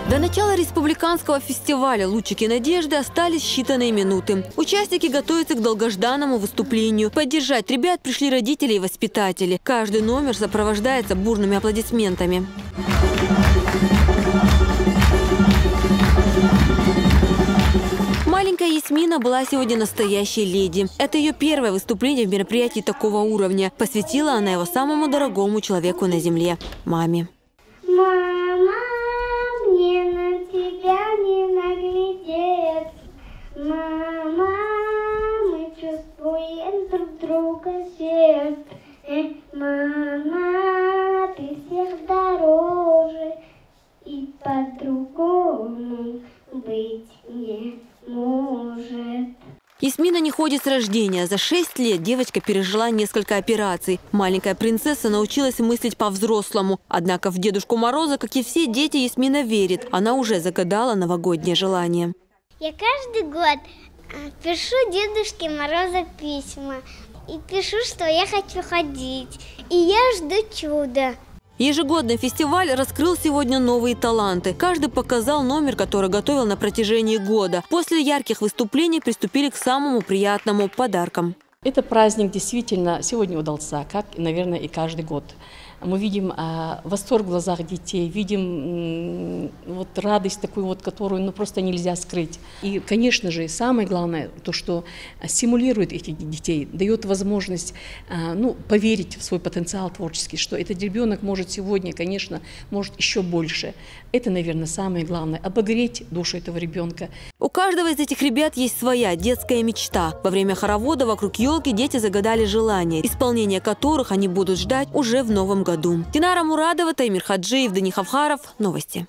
До начала республиканского фестиваля «Лучики надежды» остались считанные минуты. Участники готовятся к долгожданному выступлению. Поддержать ребят пришли родители и воспитатели. Каждый номер сопровождается бурными аплодисментами. Маленькая Ясмина была сегодня настоящей леди. Это ее первое выступление в мероприятии такого уровня. Посвятила она его самому дорогому человеку на земле – маме. Мама, мне на тебя не наглядеться. Мама, мы чувствуем друг друга сердце. Мама, ты всех дороже, и по-другому быть не может. Ясмина не ходит с рождения. За 6 лет девочка пережила несколько операций. Маленькая принцесса научилась мыслить по-взрослому. Однако в Дедушку Мороза, как и все дети, Ясмина верит. Она уже загадала новогоднее желание. Я каждый год пишу Дедушке Морозу письма. И пишу, что я хочу ходить. И я жду чуда. Ежегодный фестиваль раскрыл сегодня новые таланты. Каждый показал номер, который готовил на протяжении года. После ярких выступлений приступили к самому приятному – подаркам. Это праздник действительно сегодня удался, как, наверное, и каждый год. Мы видим восторг в глазах детей, видим вот радость такую вот, которую просто нельзя скрыть. И, конечно же, самое главное, то, что стимулирует этих детей, дает возможность поверить в свой потенциал творческий, что этот ребенок может сегодня, конечно, может еще больше. Это, наверное, самое главное – обогреть душу этого ребенка. У каждого из этих ребят есть своя детская мечта. Во время хоровода вокруг елки дети загадали желания, исполнение которых они будут ждать уже в новом году. Динара Мурадова, Таймир Хаджиев, Дани Хавхаров. Новости.